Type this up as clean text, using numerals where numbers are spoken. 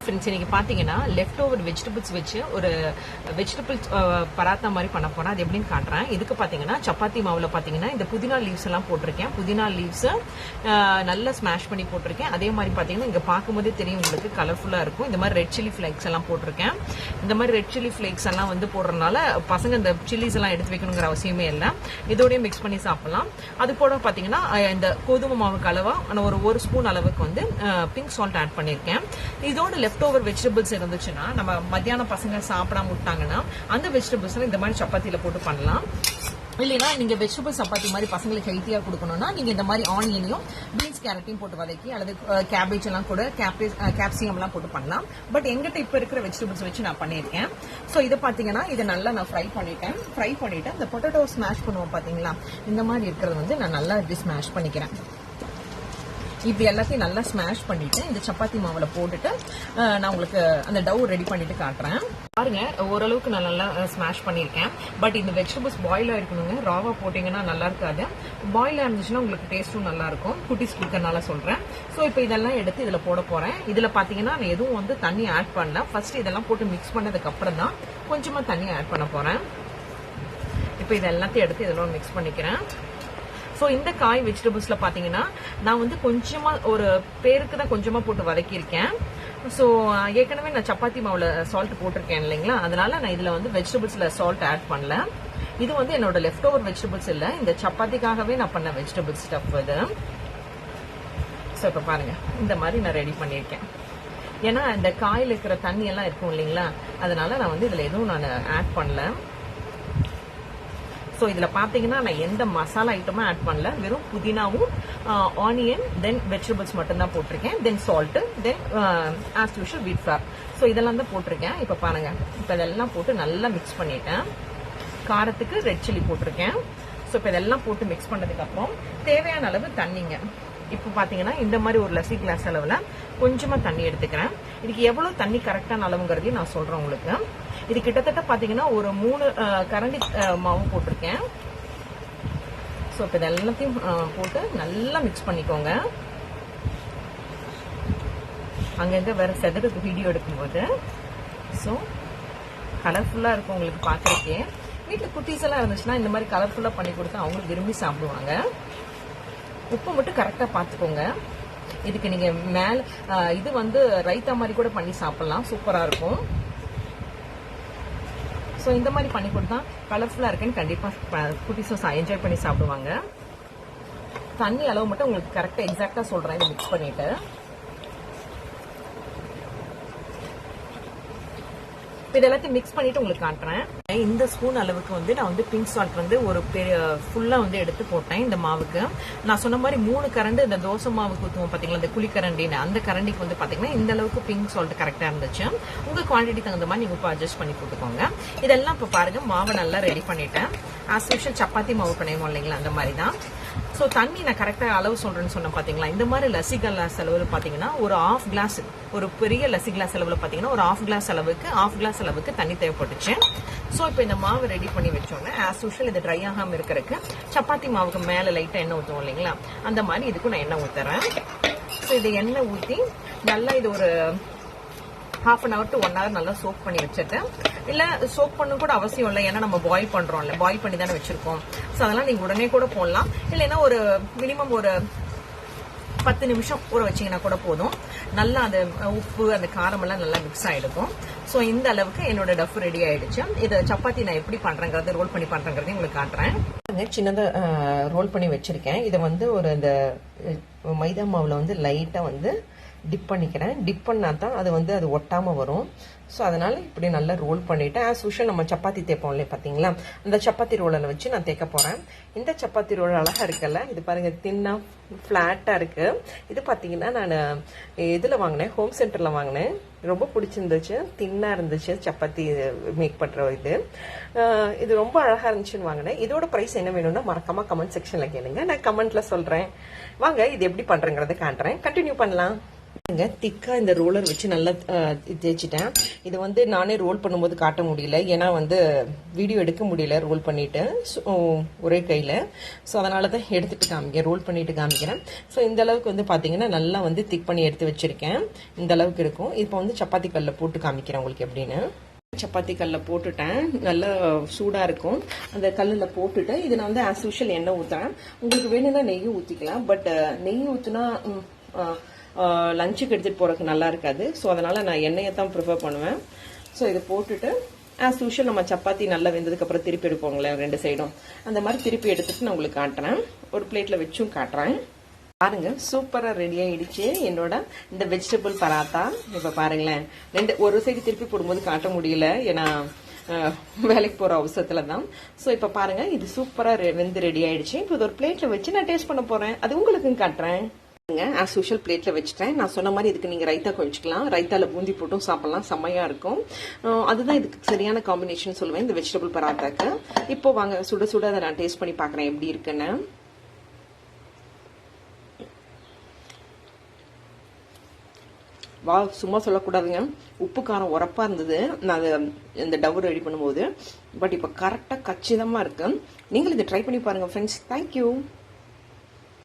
Friends, இன்னைக்கு பார்த்தீங்கன்னா left over vegetables வச்சு ஒரு வெஜிடபிள்ஸ் பராத்தா மாதிரி பண்ண போறேன். அது எப்படின்னு காட்டுறேன். இதுக்கு பார்த்தீங்கன்னா சப்பாத்தி மாவில் பார்த்தீங்கன்னா இந்த புதினா லீவ்ஸ் எல்லாம் போட்டிருக்கேன். புதினா லீவ்ஸை நல்லா ஸ்மாஷ் பண்ணி போட்டிருக்கேன். அதே மாதிரி பார்த்தீங்கன்னா இங்கே பார்க்கும்போதே தெரியும் உங்களுக்கு கலர்ஃபுல்லாக இருக்கும். இந்த மாதிரி ரெட் சில்லி ஃப்ளேக்ஸ் எல்லாம் போட்டிருக்கேன். இந்த மாதிரி ரெட் சில்லி ஃப்ளேக்ஸ் எல்லாம் வந்து போடுறதுனால பசங்க இந்த சில்லிஸ் எல்லாம் எடுத்து வைக்கணுங்கிற அவசியமே இல்லை. இதோடய மிக்ஸ் பண்ணி சாப்பிடலாம். அது கூட பார்த்தீங்கன்னா இந்த கோதுமை மாவுக்கு அளவாக ஒரு ஸ்பூன் அளவுக்கு வந்து பிங்க் சால்ட் ஆட் பண்ணியிருக்கேன். இதோட லெஃப்ட் ஓவர் வெஜிடபிள்ஸ் இருந்துச்சுன்னா நம்ம மத்தியானம் பசங்க சாப்பிடாம விட்டாங்கன்னா அந்த வெஜிடபிள்ஸ் இந்த மாதிரி சப்பாத்தியில போட்டு பண்ணலாம். இல்லைன்னா நீங்க வெஜிடபிள் சப்பாத்தி மாதிரி பசங்களுக்கு ஹெல்த்தியா கொடுக்கணும்னா நீங்க இந்த மாதிரி ஆனியனையும் பீன்ஸ் கேரட்டையும் போட்டு வதக்கி அல்லது கேபேஜ் எல்லாம் கூட கேப்சிகம் எல்லாம் போட்டு பண்ணலாம். பட் எங்கிட்ட இப்ப இருக்கிற வெஜிடபிள்ஸ் வச்சு நான் பண்ணியிருக்கேன். ஸோ இதை பாத்தீங்கன்னா இதை நல்லா நான் ஃப்ரை பண்ணிட்டு இந்த பொட்டேட்டோ ஸ்மாஷ் பண்ணுவோம் பாத்தீங்களா, இந்த மாதிரி இருக்கிறது வந்து நான் நல்லா இப்படி ஸ்மாஷ் பண்ணிக்கிறேன். இப்படி எல்லாத்தையும் நல்லா ஸ்மாஷ் பண்ணிட்டு இந்த சப்பாத்தி மாவுல போட்டுட்டு நான் உங்களுக்கு அந்த டவ் ரெடி பண்ணிட்டு காட்டுறேன். பாருங்க, ஓரளவுக்கு நான் நல்லா ஸ்மாஷ் பண்ணியிருக்கேன். பட் இந்த வெஜிடபிள்ஸ் பாயில் ஆயிருக்கணுங்க. ராவா போட்டீங்கன்னா நல்லா இருக்காது. பாயில் இருந்துச்சுன்னா உங்களுக்கு டேஸ்ட்டும் நல்லா இருக்கும். குட்டிஸ் கொடுக்கறனால சொல்றேன். ஸோ இப்போ இதெல்லாம் எடுத்து இதுல போட போறேன். இதுல பாத்தீங்கன்னா நான் எதுவும் வந்து தண்ணி ஆட் பண்ணல. ஃபர்ஸ்ட் இதெல்லாம் போட்டு மிக்ஸ் பண்ணதுக்கு அப்புறம் தான் கொஞ்சமா தண்ணி ஆட் பண்ண போறேன். இப்போ இது எல்லாத்தையும் எடுத்து இதெல்லாம் மிக்ஸ் பண்ணிக்கிறேன். ஸோ இந்த காய் வெஜிடபிள்ஸ்ல பாத்தீங்கன்னா நான் வந்து கொஞ்சமா ஒரு பேருக்கு தான் கொஞ்சமா போட்டு வதக்கியிருக்கேன். ஸோ ஏற்கனவே நான் சப்பாத்தி மாவுல சால்ட் போட்டிருக்கேன் இல்லைங்களா, அதனால நான் இதுல வந்து வெஜிடபிள்ஸ்ல சால்ட் ஆட் பண்ணல. இது வந்து என்னோட லெஃப்ட் ஓவர் வெஜிடபிள்ஸ் இல்ல, இந்த சப்பாத்திக்காகவே நான் பண்ண வெஜிடபிள் ஸ்டஃப் இது. ஸோ இப்போ பாருங்க, இந்த மாதிரி நான் ரெடி பண்ணியிருக்கேன். ஏன்னா இந்த காயில் இருக்கிற தண்ணி எல்லாம் இருக்கும் இல்லைங்களா, அதனால நான் வந்து இதுல எதுவும் நான் ஆட் பண்ணல. ஸோ இதில் பார்த்தீங்கன்னா நான் எந்த மசாலா ஐட்டமும் ஆட் பண்ணல. வெறும் புதினாவும் ஆனியன் தென் வெஜிடபிள்ஸ் மட்டும்தான் போட்டிருக்கேன். Then salt then as usual wheat flour. So இதெல்லாம் தான் போட்டிருக்கேன். இப்போ பாருங்க, இப்போ இதெல்லாம் போட்டு நல்லா மிக்ஸ் பண்ணிட்டேன். காரத்துக்கு ரெட் சில்லி போட்டிருக்கேன். ஸோ இப்போ இதெல்லாம் போட்டு மிக்ஸ் பண்ணதுக்கு அப்புறம் தேவையான அளவு தண்ணிங்க. இப்போ பார்த்தீங்கன்னா இந்த மாதிரி ஒரு லஸ்ஸி கிளாஸ் அளவில் கொஞ்சமா தண்ணி எடுத்துக்கிறேன். இதுக்கு எவ்வளவு தண்ணி கரெக்டான அளவுங்கிறதையும் நான் சொல்றேன் உங்களுக்கு. இது கிட்டத்தட்ட பாத்தீங்கன்னா ஒரு 3 கரண்டி மாவு போட்டிருக்கேன். ஸோ இப்போ இது எல்லாத்தையும் போட்டு நல்லா மிக்ஸ் பண்ணிக்கோங்க. அங்கங்க வேற செதறதுக்கு வீடியோ எடுக்கும்போது ஸோ கலர்ஃபுல்லா இருக்கும் உங்களுக்கு பார்க்கறதுக்கே. வீட்டில் குட்டீஸ் எல்லாம் இருந்துச்சுன்னா இந்த மாதிரி கலர்ஃபுல்லா பண்ணி கொடுத்தா அவங்களும் விரும்பி சாப்பிடுவாங்க. உப்பு மட்டும் கரெக்டா பார்த்துக்கோங்க. இதுக்கு நீங்க மேல இது வந்து ரைத்தா மாதிரி கூட பண்ணி சாப்பிடலாம், சூப்பரா இருக்கும். ஸோ இந்த மாதிரி பண்ணி கொடுத்தா கலர்ஃபுல்லா இருக்குன்னு கண்டிப்பா குட்டீஸும் என்ஜாய் பண்ணி சாப்பிடுவாங்க. தண்ணி அளவு மட்டும் உங்களுக்கு கரெக்டா எக்ஸாக்டா சொல்றேன். இதை மிக்ஸ் பண்ணிட்டு இது எல்லாத்தையும் மிக்ஸ் பண்ணிட்டு உங்களுக்கு காட்டுறேன். இந்த ஸ்பூன் அளவுக்கு வந்து நான் வந்து பிங்க் சால்ட் வந்து ஒரு ஃபுல்லா வந்து எடுத்து போட்டேன் இந்த மாவுக்கு. நான் சொன்ன மாதிரி 3 கரண்டு இந்த தோசை மாவுக்கு ஊற்றுவோம் பாத்தீங்களா, இந்த குழிக்கரண்டின்னு, அந்த கரண்டிக்கு வந்து பாத்தீங்கன்னா இந்த அளவுக்கு பிங்க் சால்ட் கரெக்டா இருந்துச்சு. உங்க குவான்டிட்டி தகுந்த மாதிரி நீங்க அட்ஜஸ்ட் பண்ணி போட்டுக்கோங்க. இதெல்லாம் இப்ப பாருங்க, மாவை நல்லா ரெடி பண்ணிட்டேன். ஆஸ் யூஷுவல் சப்பாத்தி மாவு பண்ணுவோம் இல்லைங்களா, அந்த மாதிரி தான். ஸோ தண்ணி நான் கரெக்டாக அளவு சொல்றேன்னு சொன்னேன் பாத்தீங்களா. இந்த மாதிரி லஸ்ஸி கிளாஸ் அளவில் பார்த்தீங்கன்னா ஒரு ½ கிளாஸ், ஒரு பெரிய லஸ்ஸி கிளாஸ் அளவில் பார்த்தீங்கன்னா ஒரு ½ கிளாஸ் அளவுக்கு தண்ணி தேவைப்பட்டுச்சு. ஸோ இப்போ இந்த மாவு ரெடி பண்ணி வச்சோன்னே ஆஸ் யூஷுவல் இது ட்ரை ஆகாமல் இருக்கிறதுக்கு சப்பாத்தி மாவுக்கு மேலே லைட்டாக எண்ணெய் ஊற்றுவோம் இல்லைங்களா, அந்த மாதிரி இதுக்கும் நான் எண்ணெய் ஊற்றுறேன். ஸோ இதை எண்ணெய் ஊற்றி நல்லா இது ஒரு ½ hour to 1 hour நல்லா சோக் பண்ணி வச்சுட்டு, இல்ல சோக் பண்ண கூட அவசியம் இல்லை, ஏன்னா நம்ம பாயில் பண்றோம்ல, பாயில் பண்ணி தானே வச்சிருக்கோம். ஸோ அதெல்லாம் நீங்க உடனே கூட போடலாம். இல்லைன்னா ஒரு மினிமம் ஒரு 10 நிமிஷம் ஊற வச்சீங்கன்னா கூட போதும். நல்லா அந்த உப்பு அந்த காரம் எல்லாம் நல்லா மிக்ஸ் ஆயிடுக்கும். ஸோ இந்த அளவுக்கு என்னோட டஃப் ரெடி ஆயிடுச்சு. இதை சப்பாத்தி நான் எப்படி பண்றேங்கிறது, ரோல் பண்ணி பண்றேங்கிறதையும் உங்களுக்கு காட்டுறேன். சின்னதா ரோல் பண்ணி வச்சிருக்கேன். இதை வந்து ஒரு இந்த மைதா மாவுல வந்து லைட்டா வந்து டிப் பண்ணிக்கிறேன். டிப் பண்ணா தான் அது வந்து அது ஒட்டாம வரும். ஸோ அதனால இப்படி நல்லா ரோல் பண்ணிட்டு ஆஸ் யூஷுவல் நம்ம சப்பாத்தி தேய்ப்போம் இல்லையா பார்த்தீங்களா, அந்த சப்பாத்தி ரோலில் வச்சு நான் தேய்க்க போறேன். இந்த சப்பாத்தி ரோல் அழகா இருக்குல்ல, இது பாருங்க தின்னா ஃபிளாட்டா இருக்கு. இது பார்த்தீங்கன்னா நான் இதில் வாங்கினேன், ஹோம் சென்டர்ல வாங்கினேன். ரொம்ப பிடிச்சிருந்துச்சு, தின்னா இருந்துச்சு சப்பாத்தி மேக் பண்ற இது ரொம்ப அழகா இருந்துச்சுன்னு வாங்கினேன். இதோட பிரைஸ் என்ன வேணும்னா மறக்காம கமெண்ட் செக்ஷன்ல கேளுங்க, நான் கமெண்ட்ல சொல்றேன். வாங்க இது எப்படி பண்றேங்கிறத காட்டுறேன். கண்டினியூ பண்ணலாம். திக்கா இந்த ரோலர் வச்சு நல்லா தேய்ச்சிட்டேன். இது வந்து நானே ரோல் பண்ணும்போது காட்ட முடியல, ஏன்னா வந்து வீடியோ எடுக்க முடியல ரோல் பண்ணிட்டு ஒரே கையில். ஸோ அதனால தான் எடுத்துட்டு காமிக்கிறேன், ரோல் பண்ணிட்டு காமிக்கிறேன். ஸோ இந்த அளவுக்கு வந்து பார்த்தீங்கன்னா நல்லா வந்து திக் பண்ணி எடுத்து வச்சிருக்கேன். இந்த அளவுக்கு இருக்கும். இப்போ வந்து சப்பாத்தி கல்லில் போட்டு காமிக்கிறேன் உங்களுக்கு எப்படின்னு. சப்பாத்தி கல்லில் போட்டுட்டேன், நல்லா சூடாக இருக்கும். அந்த கல்லில் போட்டுட்டு இது நான் வந்து ஆஸ் யூஷுவல் எண்ணெய் ஊற்றுறேன். உங்களுக்கு வேணும்னா நெய்யும் ஊற்றிக்கலாம். பட் நெய் ஊற்றினா லஞ்சுக்கு எடுத்துகிட்டு போகிறதுக்கு நல்லா இருக்காது. ஸோ அதனால் நான் எண்ணெயை தான் ப்ரிஃபர் பண்ணுவேன். ஸோ இதை போட்டுட்டு ஆஸ் யூஷுவல் நம்ம சப்பாத்தி நல்லா வெந்ததுக்கப்புறம் திருப்பி எடுப்போங்களே 2 சைடும், அந்த மாதிரி திருப்பி எடுத்துட்டு நான் உங்களுக்கு காட்டுறேன். ஒரு பிளேட்டில் வச்சும் காட்டுறேன். பாருங்க, சூப்பராக ரெடி ஆயிடுச்சு என்னோட இந்த வெஜிடபிள் பராத்தா. இப்போ பாருங்களேன், ஒரு சைடு திருப்பி போடும்போது காட்ட முடியல, ஏன்னா வேலைக்கு போகிற அவசரத்தில் தான். ஸோ இப்போ பாருங்க, இது சூப்பராக வெந்து ரெடி ஆயிடுச்சு. இப்போ இது ஒரு பிளேட்டில் வச்சு நான் டேஸ்ட் பண்ண போகிறேன். அது உங்களுக்கும் காட்டுறேன். ஆஸ் யூஷுவல் பிளேட்ல வச்சுட்டேன். நான் சொன்ன மாதிரி இதுக்கு நீங்க ரைத்தா குழச்சிக்கலாம், ரைத்தால பூந்தி போட்டும் சாப்பிடலாம், செம்மையா இருக்கும். அதுதான் இதுக்கு சரியான காம்பினேஷன் சொல்லுவேன் இந்த வெஜிடபிள் பராத்தாக்கு. இப்போ வாங்க சுட சுட அதை நான் டேஸ்ட் பண்ணி பார்க்குறேன் எப்படி இருக்குன்னு. வா, சும்மா சொல்லக்கூடாதுங்க, உப்பு காரம் உரப்பா இருந்தது நான் இந்த டவ் ரெடி பண்ணும்போது. பட் இப்போ கரெக்டாக கச்சிதமா இருக்கு. நீங்களும் இதை ட்ரை பண்ணி பாருங்க ஃப்ரெண்ட்ஸ். தேங்க்யூ.